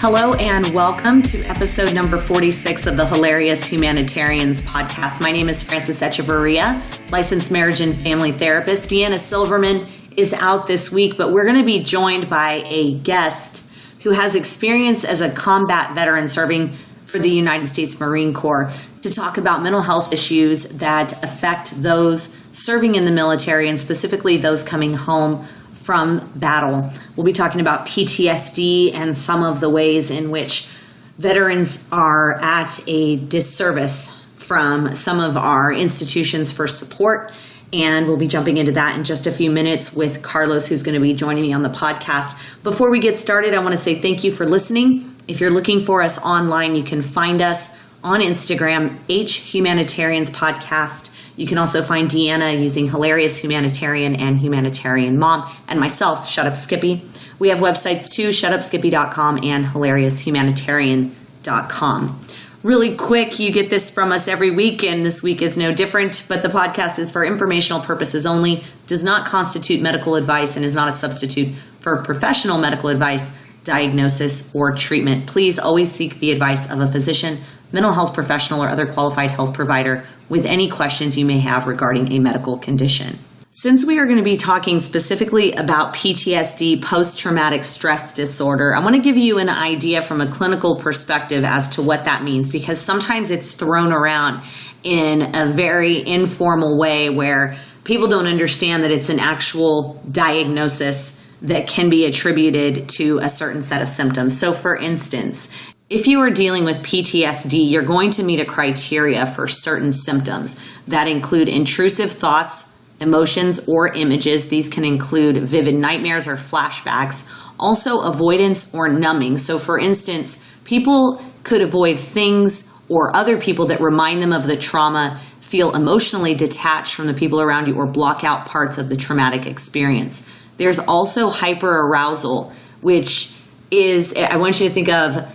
Hello and welcome to episode number 46 of the Hilarious Humanitarians Podcast. My name is Frances Echeverria, licensed marriage and family therapist. Deanna Silverman is out this week, but we're going to be joined by a guest who has experience as a combat veteran serving for the United States Marine Corps to talk about mental health issues that affect those serving in the military and specifically those coming home from battle. We'll be talking about PTSD and some of the ways in which veterans are at a disservice from some of our institutions for support. And we'll be jumping into that in just a few minutes with Carlos, who's going to be joining me on the podcast. Before we get started, I want to say thank you for listening. If you're looking for us online, you can find us on Instagram, Humanitarians Podcast. You can also find Deanna using Hilarious Humanitarian and Humanitarian Mom, and myself, Shut Up Skippy. We have websites too, shutupskippy.com and hilarioushumanitarian.com. Really quick, you get this from us every week, and this week is no different, but the podcast is for informational purposes only, does not constitute medical advice, and is not a substitute for professional medical advice, diagnosis, or treatment. Please always seek the advice of a physician, mental health professional, or other qualified health provider with any questions you may have regarding a medical condition. Since we are going to be talking specifically about PTSD, post-traumatic stress disorder, I want to give you an idea from a clinical perspective as to what that means, because sometimes it's thrown around in a very informal way where people don't understand that it's an actual diagnosis that can be attributed to a certain set of symptoms. So for instance, if you are dealing with PTSD, you're going to meet a criteria for certain symptoms that include intrusive thoughts, emotions, or images. These can include vivid nightmares or flashbacks. Also avoidance or numbing. So for instance, people could avoid things or other people that remind them of the trauma, feel emotionally detached from the people around you, or block out parts of the traumatic experience. There's also hyperarousal, which is, I want you to think of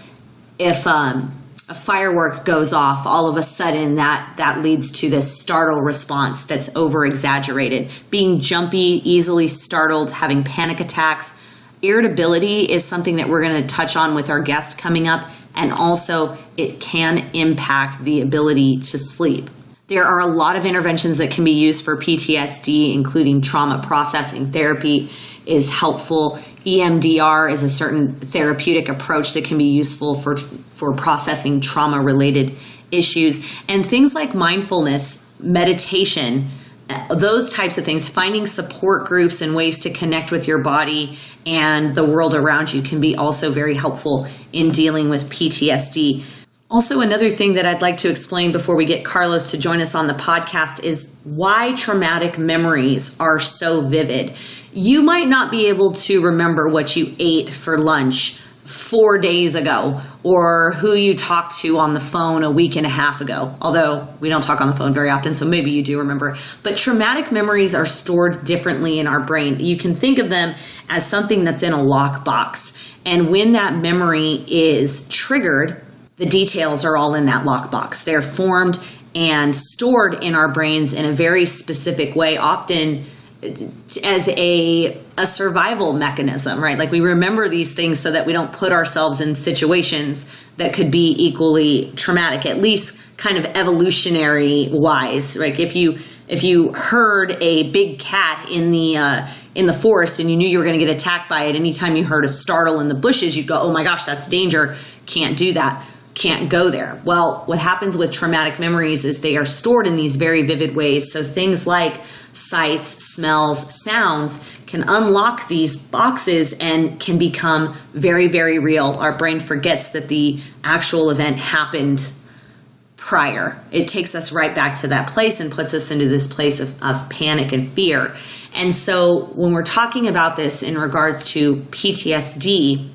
if a firework goes off, all of a sudden that leads to this startle response that's over-exaggerated. Being jumpy, easily startled, having panic attacks. Irritability is something that we're going to touch on with our guest coming up, and also it can impact the ability to sleep. There are a lot of interventions that can be used for PTSD, including trauma processing therapy is helpful. EMDR is a certain therapeutic approach that can be useful for processing trauma-related issues. And things like mindfulness, meditation, those types of things, finding support groups and ways to connect with your body and the world around you can be also very helpful in dealing with PTSD. Also, another thing that I'd like to explain before we get Carlos to join us on the podcast is why traumatic memories are so vivid. You might not be able to remember what you ate for lunch 4 days ago or who you talked to on the phone a week and a half ago, although we don't talk on the phone very often, so maybe you do remember. But traumatic memories are stored differently in our brain. You can think of them as something that's in a lockbox. And when that memory is triggered, the details are all in that lockbox. They're formed and stored in our brains in a very specific way, often as a survival mechanism, right? Like we remember these things so that we don't put ourselves in situations that could be equally traumatic, at least kind of evolutionary wise. Like if you heard a big cat in the forest and you knew you were going to get attacked by it, anytime you heard a startle in the bushes, you'd go, oh my gosh, that's danger. Can't do that. Can't go there. Well, what happens with traumatic memories is they are stored in these very vivid ways. So things like sights, smells, sounds can unlock these boxes and can become very, very real. Our brain forgets that the actual event happened prior. It takes us right back to that place and puts us into this place of panic and fear. And so when we're talking about this in regards to PTSD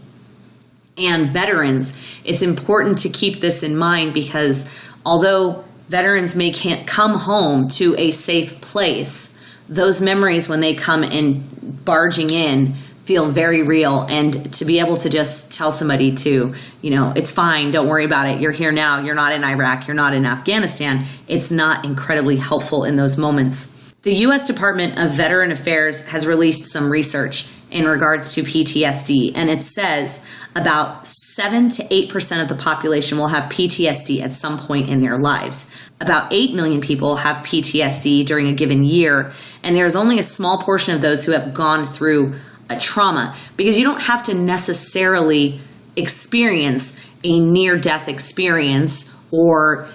and veterans, it's important to keep this in mind because although veterans may can't come home to a safe place, those memories when they come in barging in feel very real. And to be able to just tell somebody to, it's fine, don't worry about it, you're here now, you're not in Iraq, you're not in Afghanistan, it's not incredibly helpful in those moments. The U.S. Department of Veteran Affairs has released some research, in regards to PTSD. And it says about 7 to 8% of the population will have PTSD at some point in their lives. About 8 million people have PTSD during a given year. And there's only a small portion of those who have gone through a trauma, because you don't have to necessarily experience a near-death experience or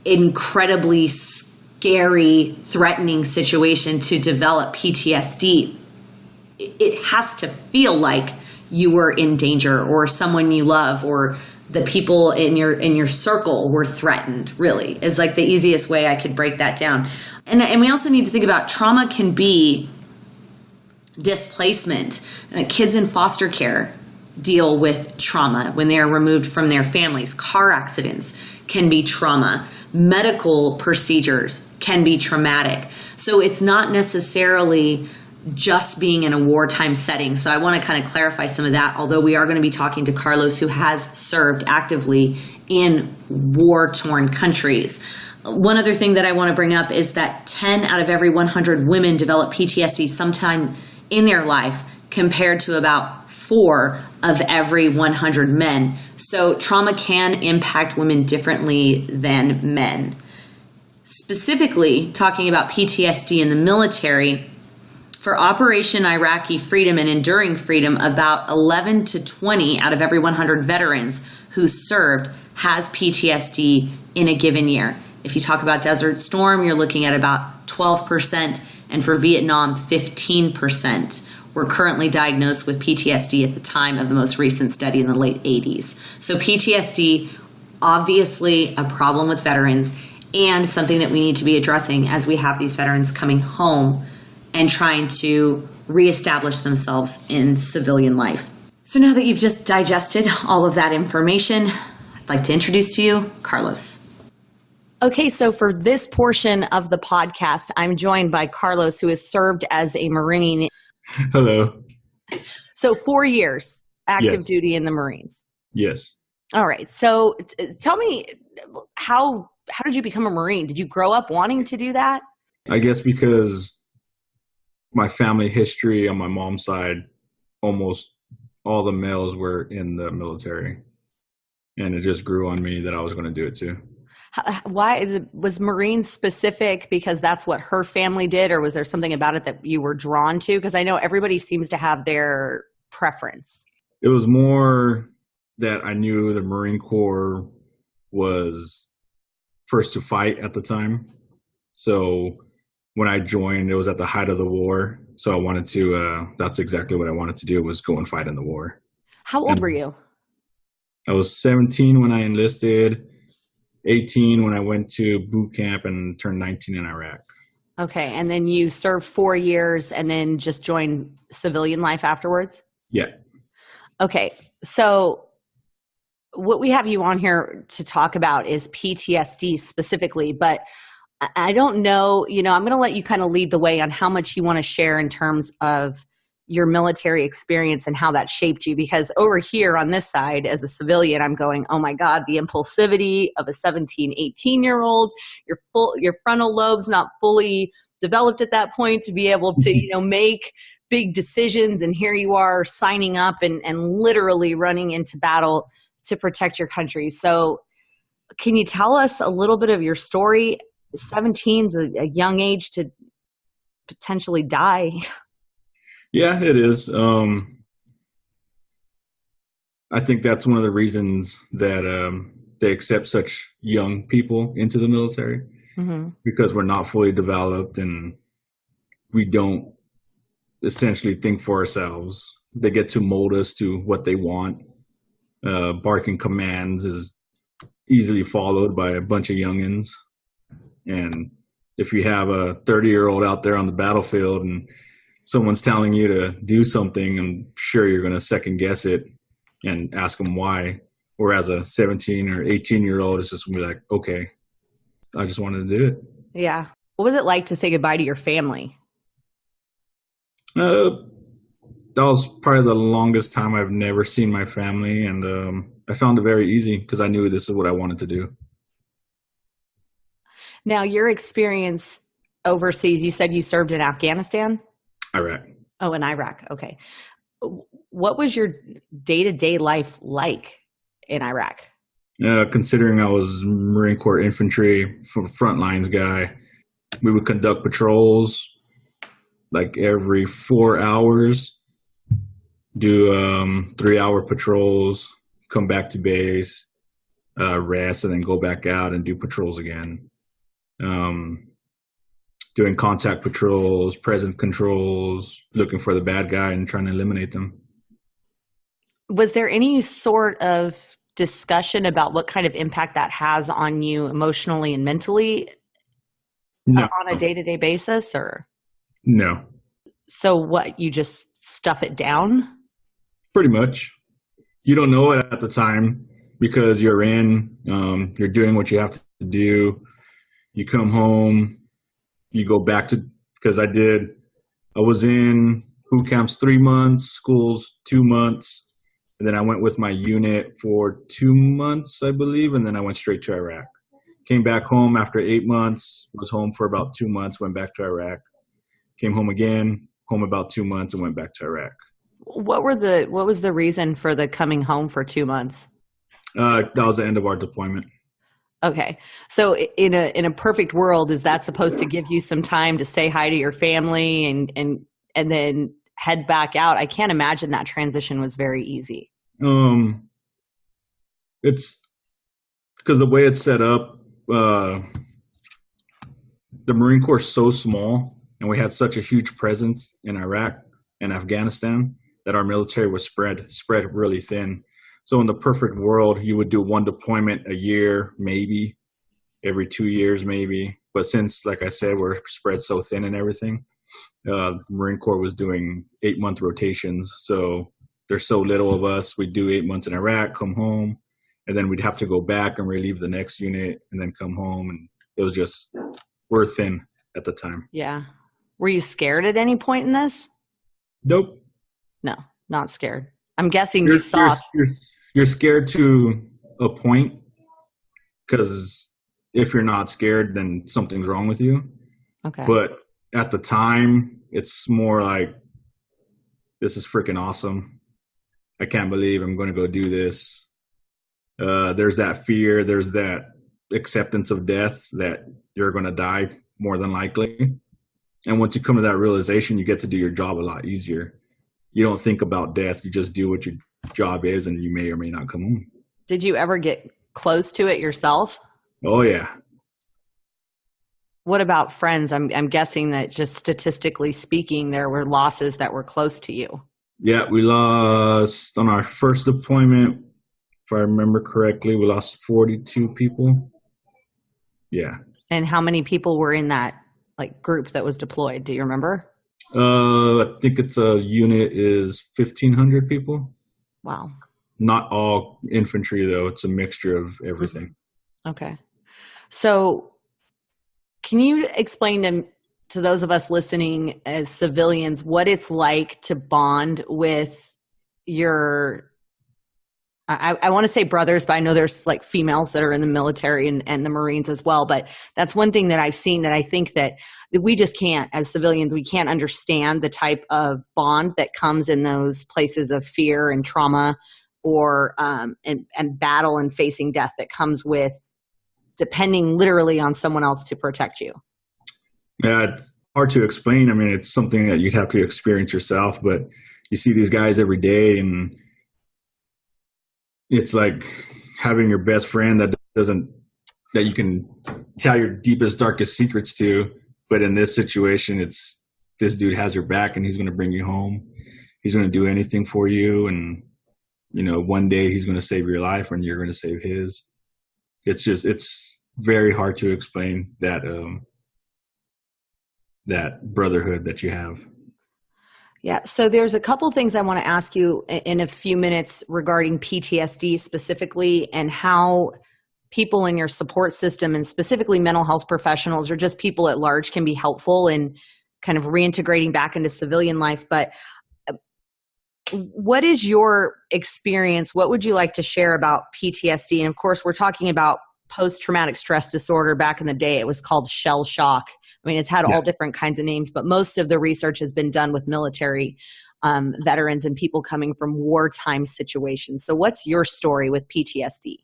incredibly scary, threatening situation to develop PTSD. It has to feel like you were in danger, or someone you love, or the people in your circle were threatened, really, is like the easiest way I could break that down. And we also need to think about trauma can be displacement. Kids in foster care deal with trauma when they are removed from their families. Car accidents can be trauma. Medical procedures can be traumatic. So it's not necessarily just being in a wartime setting. So I want to kind of clarify some of that, although we are going to be talking to Carlos, who has served actively in war-torn countries. One other thing that I want to bring up is that 10 out of every 100 women develop PTSD sometime in their life, compared to about 4 of every 100 men. So trauma can impact women differently than men. Specifically, talking about PTSD in the military, for Operation Iraqi Freedom and Enduring Freedom, about 11 to 20 out of every 100 veterans who served has PTSD in a given year. If you talk about Desert Storm, you're looking at about 12%, and for Vietnam, 15% were currently diagnosed with PTSD at the time of the most recent study in the late 80s. So PTSD, obviously a problem with veterans, and something that we need to be addressing as we have these veterans coming home and trying to reestablish themselves in civilian life. So now that you've just digested all of that information, I'd like to introduce to you Carlos. Okay, so for this portion of the podcast, I'm joined by Carlos, who has served as a Marine. Hello. So 4 years active Yes. duty in the Marines. Yes. All right. So tell me, how did you become a Marine? Did you grow up wanting to do that? I guess because my family history on my mom's side, almost all the males were in the military. And it just grew on me that I was going to do it too. Why was Marine specific because that's what her family did, or was there something about it that you were drawn to? Because I know everybody seems to have their preference. It was more that I knew the Marine Corps was first to fight at the time. So when I joined, it was at the height of the war. So I wanted to, that's exactly what I wanted to do, was go and fight in the war. How old were you? I was 17 when I enlisted, 18 when I went to boot camp, and turned 19 in Iraq. Okay. And then you served 4 years and then just joined civilian life afterwards? Yeah. Okay. So what we have you on here to talk about is PTSD specifically, but I don't know, I'm going to let you kind of lead the way on how much you want to share in terms of your military experience and how that shaped you, because over here on this side as a civilian, I'm going, oh my God, the impulsivity of a 17, 18-year-old, your frontal lobe's not fully developed at that point to be able to, make big decisions. And here you are signing up and literally running into battle to protect your country. So can you tell us a little bit of your story? 17 is a young age to potentially die. Yeah, it is. I think that's one of the reasons that they accept such young people into the military, because we're not fully developed and we don't essentially think for ourselves. They get to mold us to what they want. Barking commands is easily followed by a bunch of youngins. And if you have a 30-year-old out there on the battlefield and someone's telling you to do something, I'm sure you're going to second guess it and ask them why. Whereas a 17 or 18-year-old is just going to be like, okay, I just wanted to do it. Yeah. What was it like to say goodbye to your family? That was probably the longest time I've never seen my family. And I found it very easy because I knew this is what I wanted to do. Now, your experience overseas, you said you served in Afghanistan? Iraq. Oh, in Iraq. Okay. What was your day-to-day life like in Iraq? Considering I was Marine Corps infantry, front lines guy, we would conduct patrols like every 4 hours, do 3-hour patrols, come back to base, rest, and then go back out and do patrols again. Doing contact patrols, presence controls, looking for the bad guy and trying to eliminate them. Was there any sort of discussion about what kind of impact that has on you emotionally and mentally on a day-to-day basis, or? No. So what, you just stuff it down? Pretty much. You don't know it at the time because you're doing what you have to do. You come home, you go back to, because I was in boot camps 3 months, schools 2 months, and then I went with my unit for 2 months, I believe, and then I went straight to Iraq. Came back home after 8 months, was home for about 2 months, went back to Iraq. Came home again, home about 2 months, and went back to Iraq. What was the reason for the coming home for 2 months? That was the end of our deployment. Okay. So in a perfect world, is that supposed to give you some time to say hi to your family and then head back out? I can't imagine that transition was very easy. It's because the way it's set up, the Marine Corps is so small and we had such a huge presence in Iraq and Afghanistan that our military was spread really thin. So in the perfect world, you would do one deployment a year, maybe every 2 years, maybe. But since, like I said, we're spread so thin and everything, Marine Corps was doing 8-month rotations. So there's so little of us. We'd do 8 months in Iraq, come home, and then we'd have to go back and relieve the next unit and then come home. And it was just, we're thin at the time. Yeah. Were you scared at any point in this? Nope. No, not scared. I'm guessing you saw. You're scared to a point, because if you're not scared, then something's wrong with you. Okay. But at the time, it's more like, this is freaking awesome. I can't believe I'm going to go do this. There's that fear. There's that acceptance of death, that you're going to die more than likely. And once you come to that realization, you get to do your job a lot easier. You don't think about death. You just do what your job is, and you may or may not come home. Did you ever get close to it yourself? Oh, yeah. What about friends? I'm guessing that just statistically speaking, there were losses that were close to you. Yeah, we lost on our first deployment, if I remember correctly, we lost 42 people. Yeah. And how many people were in that group that was deployed? Do you remember? I think it's a unit is 1,500 people. Wow. Not all infantry, though. It's a mixture of everything. Okay. So can you explain to those of us listening as civilians what it's like to bond with your, I want to say brothers, but I know there's females that are in the military and the Marines as well. But that's one thing that I've seen that I think that we just can't, as civilians, we can't understand the type of bond that comes in those places of fear and trauma or and battle and facing death that comes with depending literally on someone else to protect you. Yeah, it's hard to explain. I mean, it's something that you'd have to experience yourself, but you see these guys every day, and it's like having your best friend that you can tell your deepest, darkest secrets to. But in this situation, it's this dude has your back, and he's going to bring you home. He's going to do anything for you. And, one day he's going to save your life and you're going to save his. It's very hard to explain that brotherhood that you have. Yeah. So there's a couple things I want to ask you in a few minutes regarding PTSD specifically, and how people in your support system, and specifically mental health professionals or just people at large, can be helpful in kind of reintegrating back into civilian life. But what is your experience? What would you like to share about PTSD? And of course, we're talking about post-traumatic stress disorder. Back in the day, it was called shell shock. I mean, it's had all different kinds of names, but most of the research has been done with military veterans and people coming from wartime situations. So what's your story with PTSD?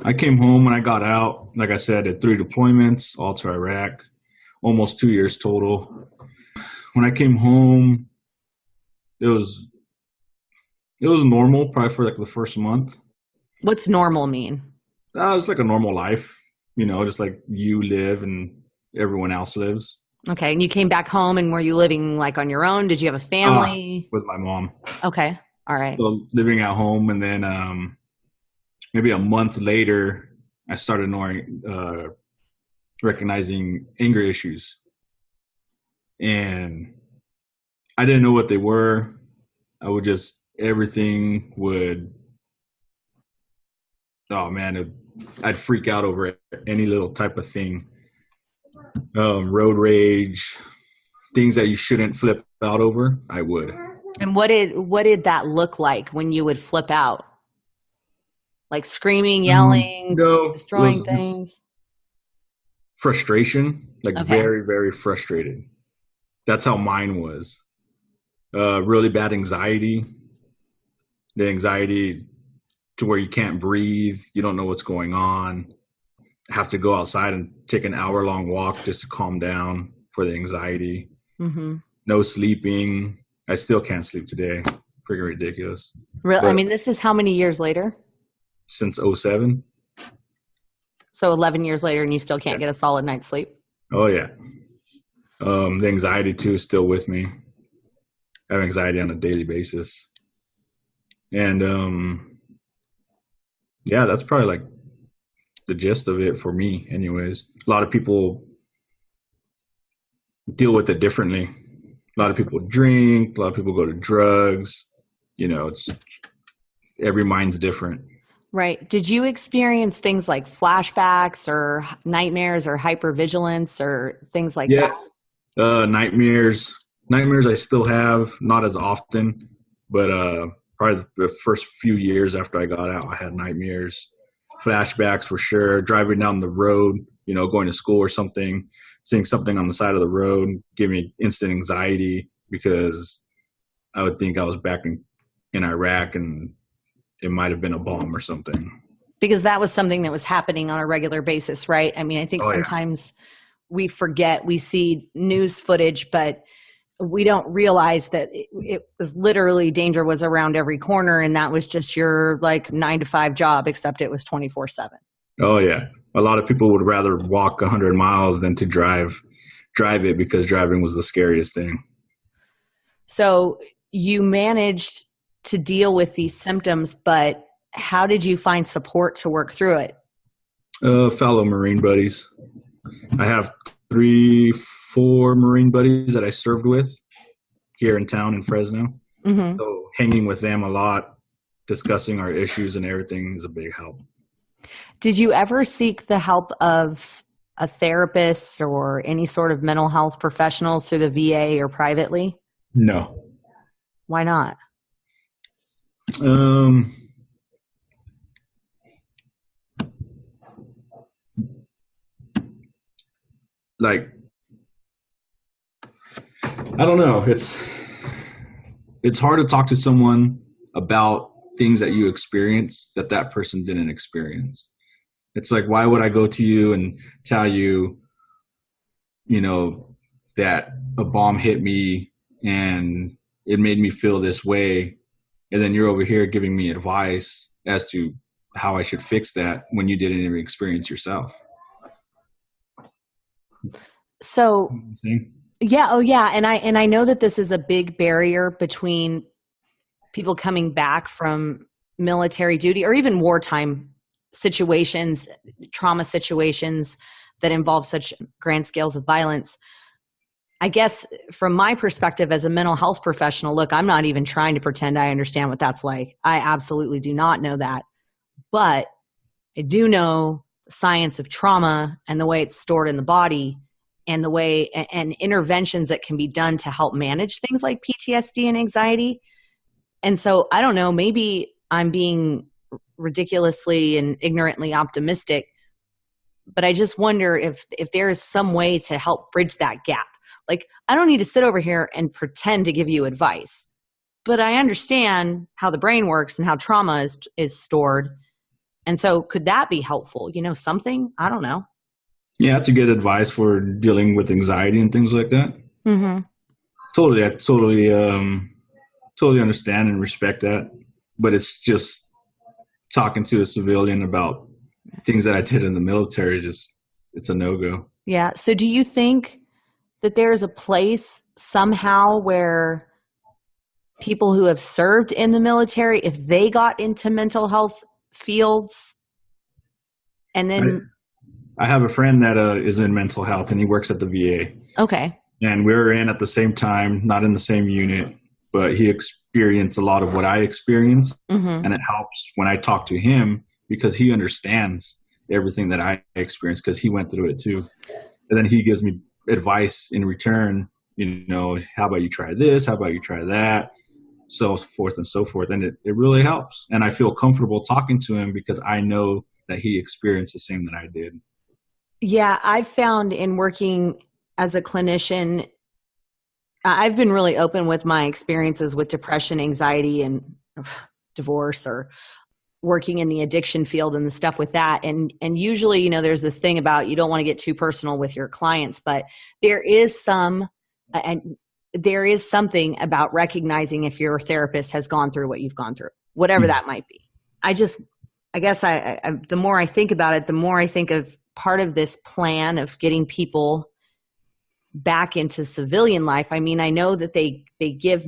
I came home when I got out, like I said, at 3 deployments, all to Iraq, almost 2 years total. When I came home, it was normal, probably for like the first month. What's normal mean? It's like a normal life, just like you live and everyone else lives. Okay. And you came back home, and were you living like on your own? Did you have a family? With my mom. Okay. All right. So living at home, and then maybe a month later, I started recognizing anger issues. And I didn't know what they were. Everything would, I'd freak out over any little type of thing. Road rage, things that you shouldn't flip out over, I would. And what did that look like when you would flip out? Like screaming, yelling, destroying things? Frustration, very, very frustrated. That's how mine was. Really bad anxiety. The anxiety to where you can't breathe, you don't know what's going on. Have to go outside and take an hour-long walk just to calm down for the anxiety. Mm-hmm. No sleeping. I still can't sleep today. Pretty ridiculous. Really? I mean, this is how many years later? Since 2007. So 11 years later, and you still can't get a solid night's sleep? Oh, yeah. The anxiety, too, is still with me. I have anxiety on a daily basis. And, that's probably like the gist of it for me anyways. A lot of people deal with it differently. A lot of people drink, a lot of people go to drugs. It's every mind's different. Right. Did you experience things like flashbacks or nightmares or hypervigilance or things like that? Nightmares I still have, not as often, but probably the first few years after I got out, I had nightmares. Flashbacks for sure. Driving down the road, going to school or something, seeing something on the side of the road, give me instant anxiety because I would think I was back in Iraq and it might have been a bomb or something. Because that was something that was happening on a regular basis, right? I mean, I think sometimes we forget, we see news footage, but we don't realize that it was literally danger was around every corner, and that was just your 9-to-5 job, except it was 24/7. Oh yeah. A lot of people would rather walk 100 miles than to drive it because driving was the scariest thing. So you managed to deal with these symptoms, but how did you find support to work through it? Fellow Marine buddies. I have 3-4 Marine buddies that I served with here in town in Fresno. Mm-hmm. So hanging with them a lot, discussing our issues and everything is a big help. Did you ever seek the help of a therapist or any sort of mental health professionals through the VA or privately? No. Why not? I don't know. It's hard to talk to someone about things that you experience that person didn't experience. It's like, why would I go to you and tell you, that a bomb hit me and it made me feel this way, and then you're over here giving me advice as to how I should fix that when you didn't even experience yourself. So, yeah. Oh yeah. And I know that this is a big barrier between people coming back from military duty or even wartime situations, trauma situations that involve such grand scales of violence. I guess from my perspective as a mental health professional, look, I'm not even trying to pretend I understand what that's like. I absolutely do not know that. But I do know the science of trauma and the way it's stored in the body and the way and interventions that can be done to help manage things like PTSD and anxiety. And so I don't know, maybe I'm being ridiculously and ignorantly optimistic, But I just wonder if there is some way to help bridge that gap. Like, I don't need to sit over here and pretend to give you advice, but I understand how the brain works and how trauma is stored. And so could that be helpful? Something? I don't know. Yeah, that's a good advice for dealing with anxiety and things like that. Mm-hmm. Totally, I totally understand and respect that. But it's just talking to a civilian about things that I did in the military, it's a no-go. Yeah. So do you think that there's a place somehow where people who have served in the military, if they got into mental health fields and then... I have a friend that is in mental health, and he works at the VA. Okay. And we were in at the same time, not in the same unit, but he experienced a lot of what I experienced. Mm-hmm. And it helps when I talk to him because he understands everything that I experienced because he went through it too. And then he gives me advice in return, how about you try this? How about you try that? So forth and so forth. And it really helps. And I feel comfortable talking to him because I know that he experienced the same that I did. Yeah, I've found in working as a clinician, I've been really open with my experiences with depression, anxiety, and divorce, or working in the addiction field and the stuff with that. And usually, there's this thing about you don't want to get too personal with your clients, but there is something about recognizing if your therapist has gone through what you've gone through, whatever that might be. I guess the more I think about it, the more I think of part of this plan of getting people back into civilian life. I mean, I know that they give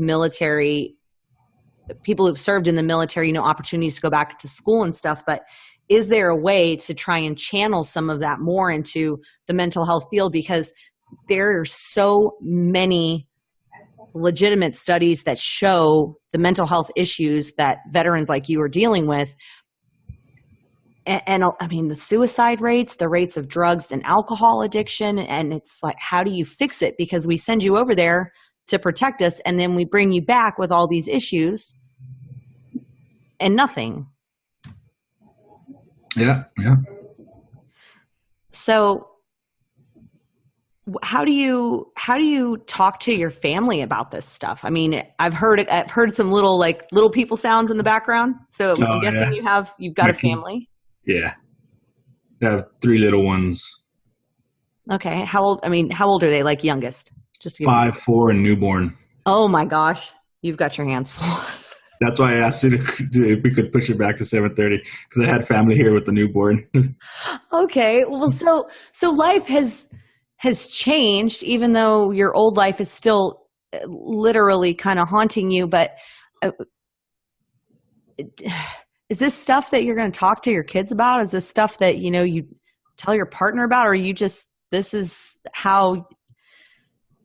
people who've served in the military, opportunities to go back to school and stuff, but is there a way to try and channel some of that more into the mental health field? Because there are so many legitimate studies that show the mental health issues that veterans like you are dealing with. And I mean, the suicide rates, the rates of drugs and alcohol addiction, and it's like, how do you fix it? Because we send you over there to protect us, and then we bring you back with all these issues and nothing. Yeah. So how do you talk to your family about this stuff? I mean, I've heard some little people sounds in the background. So I'm guessing you've got a family. Yeah. I have 3 little ones. Okay. How old are they? Like youngest? Just 5, 4, and newborn. Oh my gosh. You've got your hands full. That's why I asked you if we could push it back to 7:30 because I had family here with the newborn. Okay. Well, so life has changed, even though your old life is still literally kind of haunting you. But is this stuff that you're going to talk to your kids about? Is this stuff that, you tell your partner about, or this is how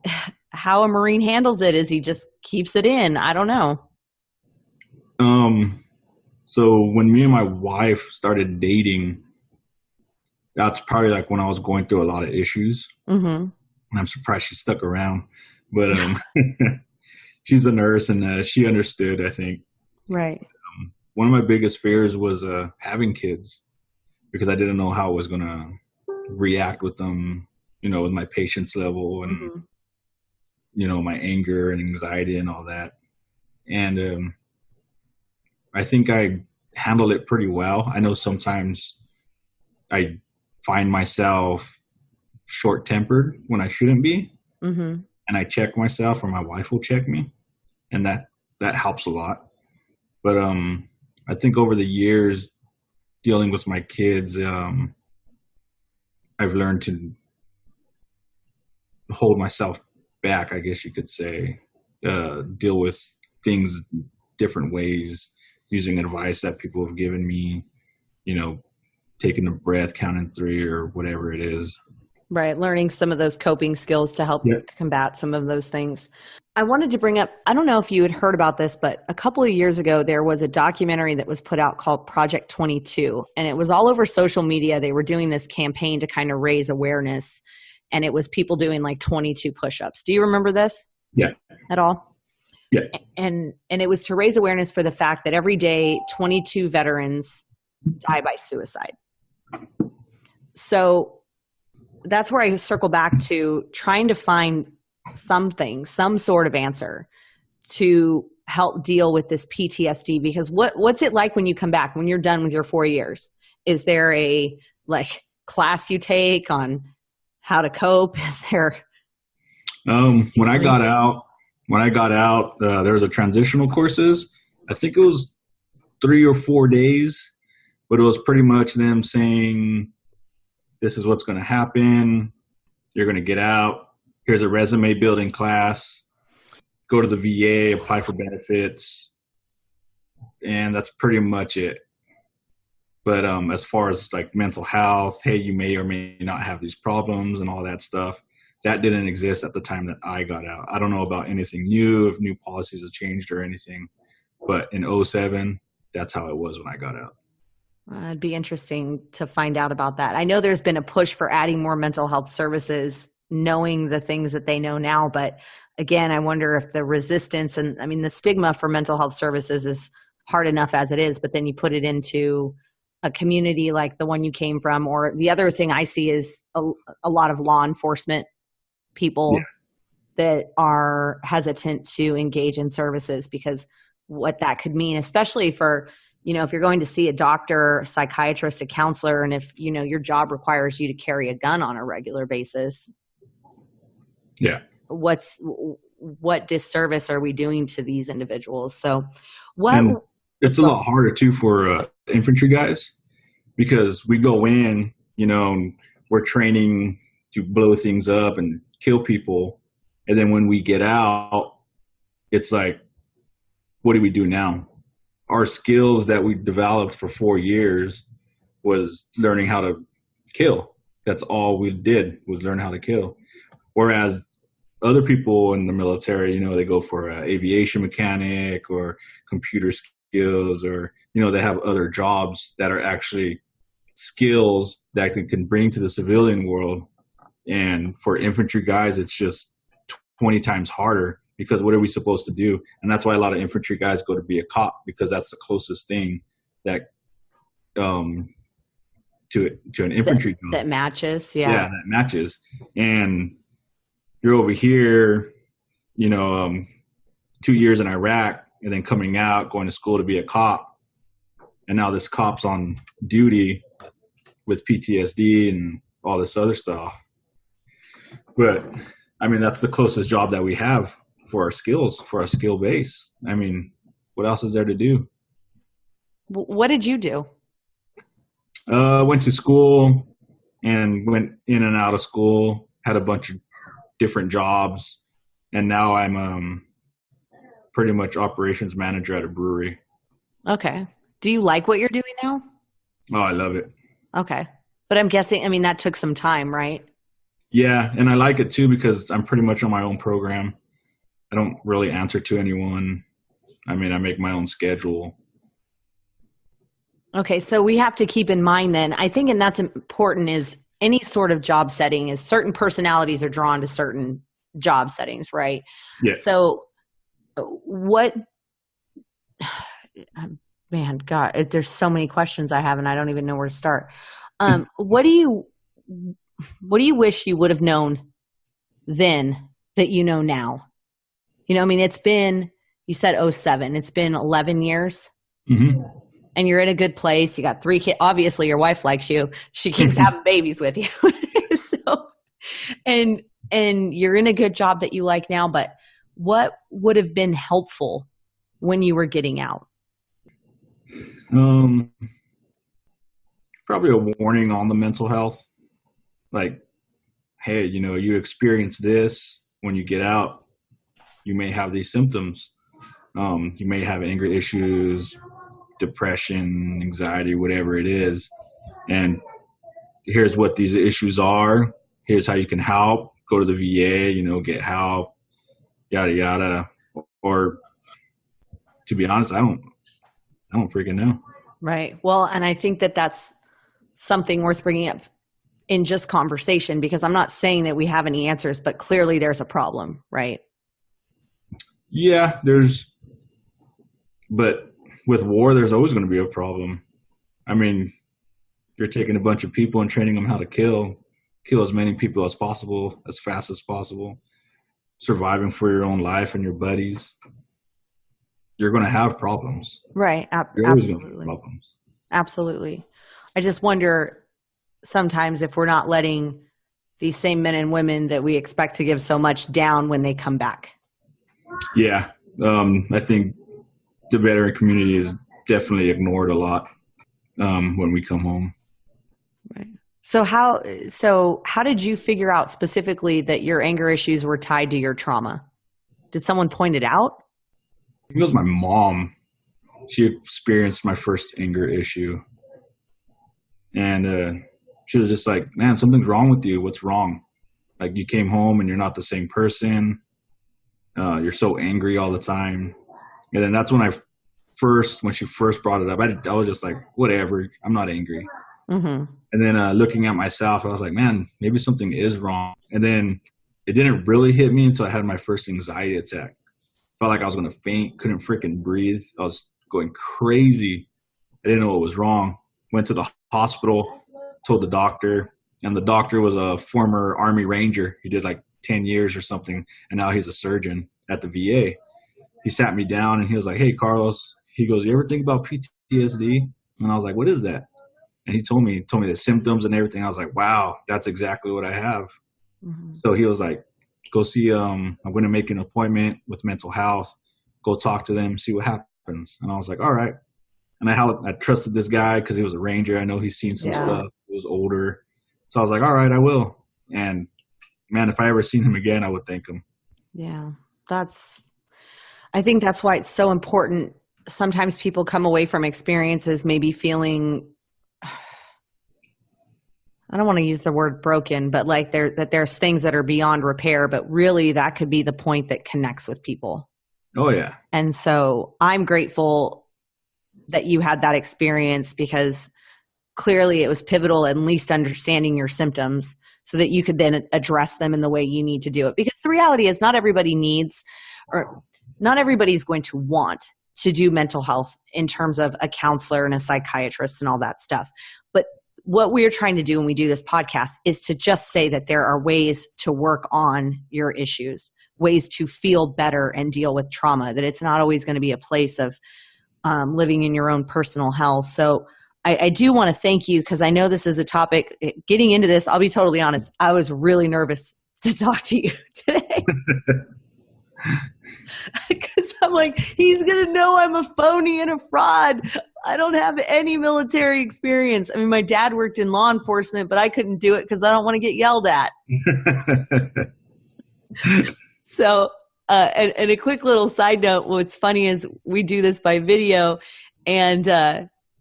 a Marine handles it, is he just keeps it in? I don't know. So when me and my wife started dating, that's probably like when I was going through a lot of issues. Mm-hmm. And I'm surprised she stuck around, but, she's a nurse and, she understood, I think. Right. One of my biggest fears was, having kids because I didn't know how I was going to react with them, with my patience level and, my anger and anxiety and all that. And, I think I handled it pretty well. I know sometimes I find myself short-tempered when I shouldn't be. Mm-hmm. And I check myself, or my wife will check me. And that helps a lot. But I think over the years dealing with my kids, I've learned to hold myself back, I guess you could say, deal with things different ways, using advice that people have given me, taking a breath, counting 3 or whatever it is. Right. Learning some of those coping skills to help combat some of those things. I wanted to bring up, I don't know if you had heard about this, but a couple of years ago, there was a documentary that was put out called Project 22, and it was all over social media. They were doing this campaign to kind of raise awareness, and it was people doing like 22 push-ups. Do you remember this? Yeah. At all? Yeah. And it was to raise awareness for the fact that every day 22 veterans die by suicide. So that's where I circle back to trying to find something, some sort of answer to help deal with this PTSD, because what's it like when you come back, when you're done with your 4 years? Is there a class you take on how to cope? Is there? When I got out, there was a transitional courses. I think it was 3 or 4 days, but it was pretty much them saying, this is what's going to happen. You're going to get out. Here's a resume building class. Go to the VA, apply for benefits. And that's pretty much it. But as far as like mental health, hey, you may or may not have these problems and all that stuff, that didn't exist at the time that I got out. I don't know about anything new, if new policies have changed or anything. But in 2007, that's how it was when I got out. It'd be interesting to find out about that. I know there's been a push for adding more mental health services, knowing the things that they know now. But again, I wonder if the resistance and the stigma for mental health services is hard enough as it is, but then you put it into a community like the one you came from. Or the other thing I see is a lot of law enforcement people that are hesitant to engage in services because what that could mean, especially for, if you're going to see a doctor, a psychiatrist, a counselor, and if, your job requires you to carry a gun on a regular basis. Yeah. What disservice are we doing to these individuals? So it's a lot harder too for infantry guys, because we go in, we're training to blow things up and kill people. And then when we get out, it's like, what do we do now? Our skills that we developed for 4 years was learning how to kill. That's all we did, was learn how to kill. Whereas other people in the military, they go for aviation mechanic or computer skills, or, they have other jobs that are actually skills that they can bring to the civilian world. And for infantry guys, it's just 20 times harder, because what are we supposed to do? And that's why a lot of infantry guys go to be a cop, because that's the closest thing that to an infantry job. That matches. Yeah, that matches. And you're over here, 2 years in Iraq, and then coming out, going to school to be a cop. And now this cop's on duty with PTSD and all this other stuff. But that's the closest job that we have for our skills, for our skill base. What else is there to do? What did you do? Went to school and went in and out of school, had a bunch of different jobs. And now I'm pretty much operations manager at a brewery. Okay. Do you like what you're doing now? Oh, I love it. Okay. But I'm guessing, that took some time, right? Yeah. And I like it too, because I'm pretty much on my own program. I don't really answer to anyone. I make my own schedule. Okay. So we have to keep in mind then, I think, and that's important, is any sort of job setting is certain personalities are drawn to certain job settings, right? Yeah. So man, God, there's so many questions I have and I don't even know where to start. What do you wish you would have known then that you know now? It's been, you said 2007, it's been 11 years. Mm-hmm. And you're in a good place. You got 3 kids. Obviously your wife likes you. She keeps having babies with you. And you're in a good job that you like now, but what would have been helpful when you were getting out? Probably a warning on the mental health. Like, hey, you experience this when you get out. You may have these symptoms. You may have anger issues, depression, anxiety, whatever it is. And here's what these issues are. Here's how you can help. Go to the VA, get help, yada, yada. Or to be honest, I don't freaking know. Right. Well, and I think that that's something worth bringing up in just conversation, because I'm not saying that we have any answers, but clearly there's a problem, right? Yeah, but with war, there's always going to be a problem. You're taking a bunch of people and training them how to kill as many people as possible, as fast as possible, surviving for your own life and your buddies. You're going to have problems. Right. You're always going to have problems. Absolutely. I just wonder sometimes if we're not letting these same men and women that we expect to give so much down when they come back. Yeah. I think the veteran community is definitely ignored a lot when we come home. Right. So how did you figure out specifically that your anger issues were tied to your trauma? Did someone point it out? I think it was my mom. She experienced my first anger issue. And she was just like, man, something's wrong with you. What's wrong? Like, you came home and you're not the same person. You're so angry all the time. And then that's when when she first brought it up, I was just like, whatever, I'm not angry. Mm-hmm. And then looking at myself, I was like, man, maybe something is wrong. And then it didn't really hit me until I had my first anxiety attack. Felt like I was going to faint, couldn't freaking breathe. I was going crazy. I didn't know what was wrong. Went to the hospital, told the doctor, and the doctor was a former Army Ranger. He did like 10 years or something, and now he's a surgeon at the VA. He sat me down and he was like, hey, Carlos, he goes, you ever think about PTSD? And I was like, what is that? And he told me the symptoms and everything. I was like, wow, that's exactly what I have. Mm-hmm. So he was like, go see, I'm going to make an appointment with mental health. Go talk to them, see what happens. And I was like, all right. And I trusted this guy because he was a Ranger. I know he's seen some stuff. He was older. So I was like, all right, I will. And man, if I ever seen him again, I would thank him. Yeah, I think that's why it's so important. Sometimes people come away from experiences maybe feeling, I don't want to use the word broken, but like there's things that are beyond repair, but really that could be the point that connects with people. Oh, yeah. And so I'm grateful that you had that experience, because clearly it was pivotal in at least understanding your symptoms so that you could then address them in the way you need to do it. Because the reality is not everybody needs, or not everybody's going to want to do mental health in terms of a counselor and a psychiatrist and all that stuff. But what we're trying to do when we do this podcast is to just say that there are ways to work on your issues, ways to feel better and deal with trauma, that it's not always going to be a place of living in your own personal hell. So I do want to thank you, because I know this is a topic. Getting into this, I'll be totally honest, I was really nervous to talk to you today. Because I'm like, he's going to know I'm a phony and a fraud. I don't have any military experience. I mean, my dad worked in law enforcement, but I couldn't do it because I don't want to get yelled at. So, and a quick little side note, what's funny is we do this by video, and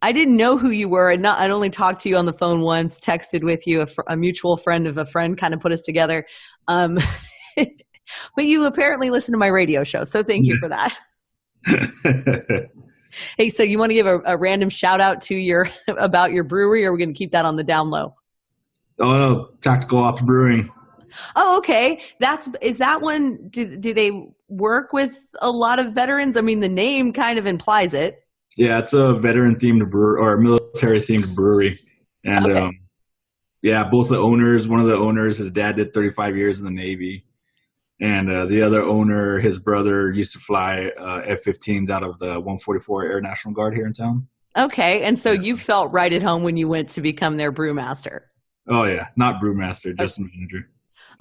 I didn't know who you were. And I'd only talked to you on the phone once, texted with you, a mutual friend of a friend kind of put us together. But you apparently listen to my radio show, so thank you for that. Hey, so you want to give a random shout out to about your brewery, or are we going to keep that on the down low? Oh, no, Tactical Ops Brewing. Oh, okay. Is that one? Do they work with a lot of veterans? I mean, the name kind of implies it. Yeah, it's a veteran themed brewery, or military themed brewery, and okay. Both the owners. One of the owners, his dad did 35 years in the Navy. And the other owner, his brother, used to fly F-15s out of the 144 Air National Guard here in town. Okay, and so you felt right at home when you went to become their brewmaster. Oh, yeah. Not brewmaster, just manager.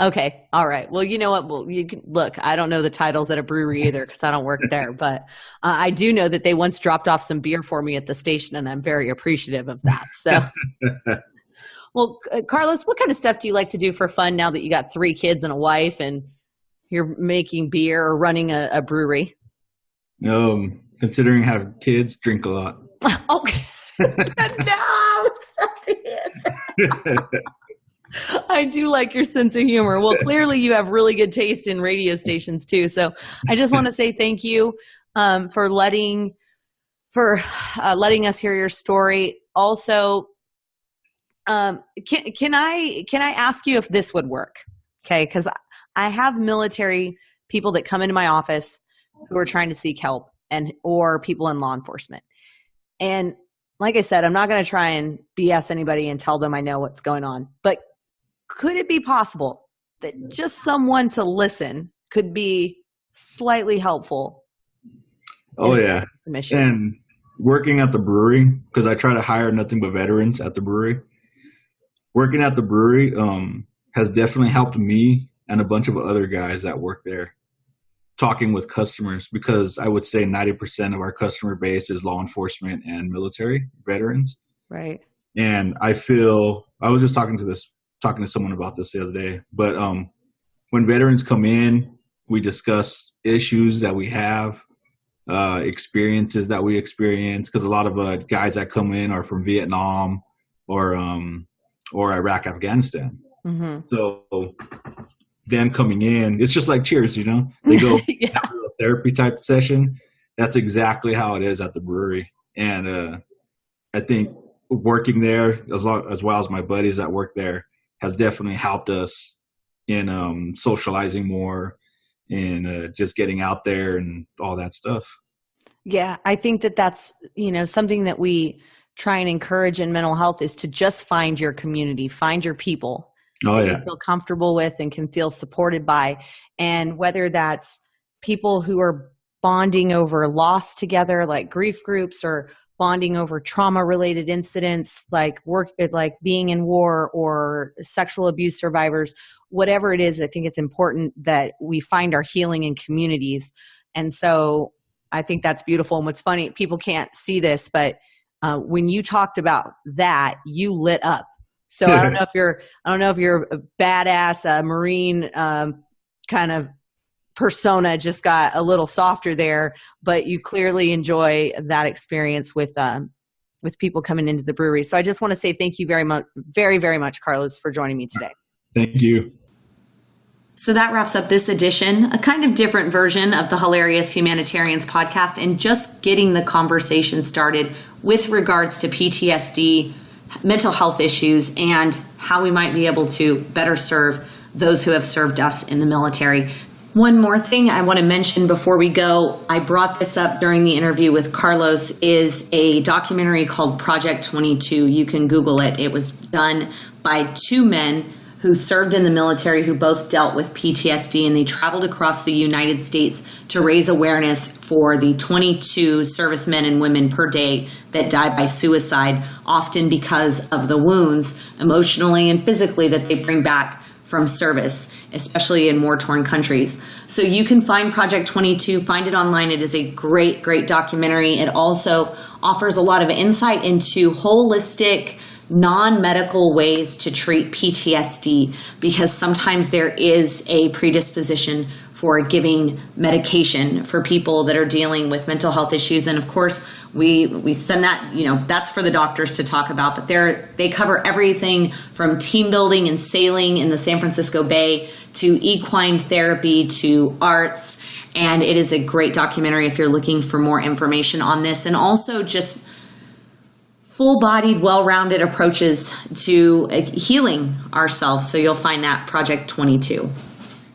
Okay, all right. Well, you know what? Well, look, I don't know the titles at a brewery either because I don't work there. But I do know that they once dropped off some beer for me at the station, and I'm very appreciative of that. So, well, Carlos, what kind of stuff do you like to do for fun now that you got 3 kids and a wife and you're making beer or running a brewery? Considering having kids, drink a lot. Okay. No, I do like your sense of humor. Well, clearly you have really good taste in radio stations too. So I just want to say thank you for letting us hear your story. Also, can I ask you if this would work? Okay, because I have military people that come into my office who are trying to seek help, or people in law enforcement. And like I said, I'm not going to try and BS anybody and tell them I know what's going on. But could it be possible that just someone to listen could be slightly helpful? Oh, yeah. And working at the brewery, because I try to hire nothing but veterans at the brewery. Working at the brewery has definitely helped me and a bunch of other guys that work there talking with customers, because I would say 90% of our customer base is law enforcement and military veterans. Right. And I was just talking to someone about this the other day, but when veterans come in, we discuss issues that we have, experiences that we experience, because a lot of guys that come in are from Vietnam or Iraq, Afghanistan. Mm-hmm. So them coming in, it's just like Cheers, you know, they go yeah. have a therapy type session. That's exactly how it is at the brewery. And I think working there as well as my buddies that work there has definitely helped us in socializing more and just getting out there and all that stuff. Yeah, I think that's, something that we try and encourage in mental health is to just find your community, find your people. Oh, that yeah. you feel comfortable with and can feel supported by. And whether that's people who are bonding over loss together, like grief groups, or bonding over trauma-related incidents, like being in war, or sexual abuse survivors, whatever it is, I think it's important that we find our healing in communities. And so I think that's beautiful. And what's funny, people can't see this, but when you talked about that, you lit up. So I don't know if you're a badass Marine kind of persona just got a little softer there, but you clearly enjoy that experience with people coming into the brewery. So I just want to say thank you very much, very, very much, Carlos, for joining me today. Thank you. So that wraps up this edition, a kind of different version of the Hilarious Humanitarians podcast, and just getting the conversation started with regards to PTSD, mental health issues, and how we might be able to better serve those who have served us in the military. One more thing I want to mention before we go, I brought this up during the interview with Carlos, is a documentary called Project 22. You can Google it. It was done by two men who served in the military, who both dealt with PTSD, and they traveled across the United States to raise awareness for the 22 servicemen and women per day that die by suicide, often because of the wounds, emotionally and physically, that they bring back from service, especially in war-torn countries. So you can find Project 22, find it online. It is a great, great documentary. It also offers a lot of insight into holistic, non-medical ways to treat PTSD, because sometimes there is a predisposition for giving medication for people that are dealing with mental health issues. And of course, we send that, that's for the doctors to talk about, but they cover everything from team building and sailing in the San Francisco Bay to equine therapy to arts. And it is a great documentary if you're looking for more information on this, and also just full-bodied, well-rounded approaches to healing ourselves. So you'll find that Project 22.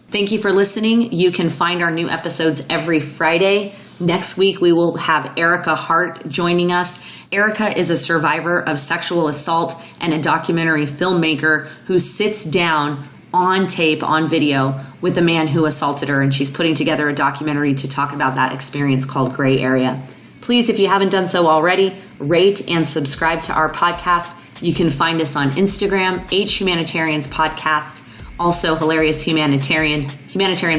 Thank you for listening. You can find our new episodes every Friday. Next week, we will have Erica Hart joining us. Erica is a survivor of sexual assault and a documentary filmmaker who sits down on tape, on video, with the man who assaulted her. And she's putting together a documentary to talk about that experience called Gray Area. Please, if you haven't done so already, rate and subscribe to our podcast. You can find us on Instagram, Humanitarians Podcast, also Hilarious Humanitarian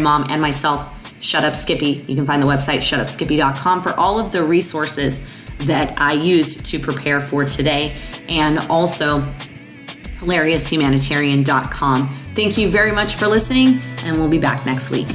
Mom, and myself, Shut Up Skippy. You can find the website shutupskippy.com for all of the resources that I used to prepare for today, and also hilarioushumanitarian.com. Thank you very much for listening, and we'll be back next week.